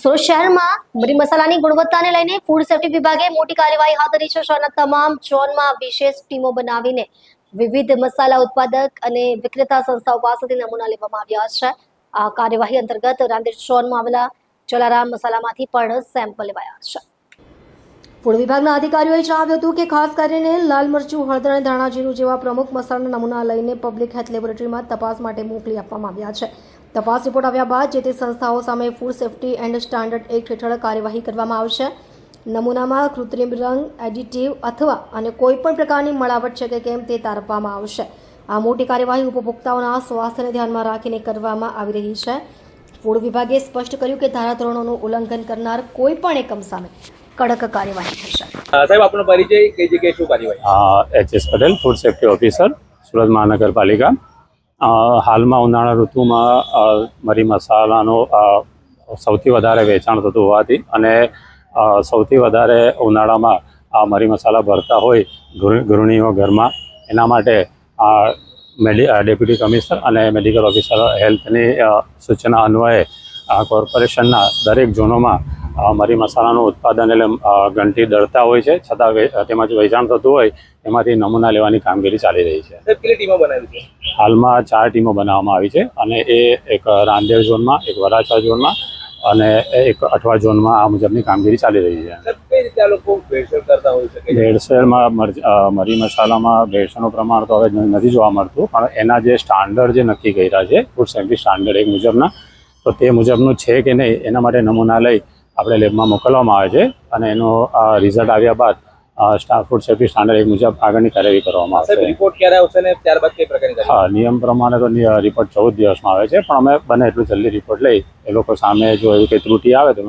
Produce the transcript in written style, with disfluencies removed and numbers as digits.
સુરત શહેરમાં મરી મસાલાની ગુણવત્તાને લઈને ફૂડ સેફ્ટી વિભાગે મોટી કાર્યવાહી હાથ ધરી છે. શહેરના તમામ ઝોનમાં વિશેષ ટીમો બનાવીને વિવિધ મસાલા ઉત્પાદક અને વિક્રેતા સંસ્થાઓ પાસેથી નમૂના લેવામાં આવ્યા છે. આ કાર્યવાહી અંતર્ગત રાંદેર ઝોનમાં આવેલા જલારામ મસાલામાંથી પણ સેમ્પલ લેવાયા છે. ફૂડ વિભાગના અધિકારીઓએ જણાવ્યું હતું કે ખાસ કરીને લાલ મરચું, હળદર અને ધાણા જીરું જેવા પ્રમુખ મસાલાના નમૂના લઈને પબ્લિક હેલ્થ લેબોરેટરીમાં તપાસ માટે મોકલી આપવામાં આવ્યા છે. તપાસ રિપોર્ટ આવ્યા બાદ જે તે સંસ્થાઓ સામે food safety and standard act હેઠળ કાર્યવાહી કરવામાં આવશે. નમૂનામાં કૃત્રિમ રંગ, એડિટિવ અથવા અને કોઈ પણ પ્રકારની મળાવટ છે કે કેમ તે તારવવામાં આવશે. આ મોટી કાર્યવાહી ઉપભોક્તાઓના સ્વાસ્થ્યને ધ્યાનમાં રાખીને કરવામાં આવી રહી છે. ફૂડ વિભાગે સ્પષ્ટ કર્યું કે ધારાધોરણોનું ઉલ્લંઘન કરનાર કોઈ પણ એકમ સામે કડક કાર્યવાહી થશે. સાહેબ, આપનો પરિચય, કઈ જગ્યાએ શું કાર્યવાહી? H S. Patel, food safety officer, Surat મહાનગરપાલિકા. હાલમાં ઉનાળા ઋતુમાં મરી મસાલાનું સૌથી વધારે વેચાણ થતું હોવાથી અને સૌથી વધારે ઉનાળામાં આ મરી મસાલા ભરતા હોય ગૃહિણીઓ ઘરમાં, એના માટે ડેપ્યુટી કમિશનર અને મેડિકલ ઓફિસર હેલ્થની સૂચના અન્વયે કોર્પોરેશનના દરેક ઝોનોમાં મરી મસાલાનું ઉત્પાદન એટલે ઘંટી દળતા હોય છે, છતાં તેમાં જો વેચાણ થતું હોય એમાંથી નમૂના લેવાની કામગીરી ચાલી રહી છે. કેટલી ટીમો બનાવી છે? હાલમાં 4 ટીમો બનાવવામાં આવી છે અને એ એક રાંદેર ઝોનમાં, એક વરાછા ઝોનમાં અને એક અઠવા ઝોનમાં આ મુજબની કામગીરી ચાલી રહી છે. કઈ રીતે આ લોકો ભેળસેળ કરતા હોય છે? ભેળસેળમાં મરી મસાલામાં ભેળસેળનું પ્રમાણ તો હવે નથી જોવા મળતું, પણ એના જે સ્ટાન્ડર્ડ જે નક્કી કર્યા છે ફૂડ સેફ્ટી સ્ટાન્ડર્ડ એક મુજબના, તો તે મુજબનું છે કે નહીં એના માટે નમૂના લઈ આપણે લેબમાં મોકલવામાં આવે છે અને એનો રિઝલ્ટ આવ્યા બાદ ફૂડ સેફ્ટી સ્ટાન્ડર્ડ એક મુજબ આગળની કાર્યવાહી કરવામાં આવશે. રિપોર્ટ ક્યારે આવશે ને ત્યારબાદ કઈ પ્રકારની? હા, નિયમ પ્રમાણે તો રિપોર્ટ 14 દિવસમાં આવે છે, પણ અમે બને એટલું જલ્દી રિપોર્ટ લઈ એ લોકો સામે જો એવી કંઈ ત્રુટિ આવે તો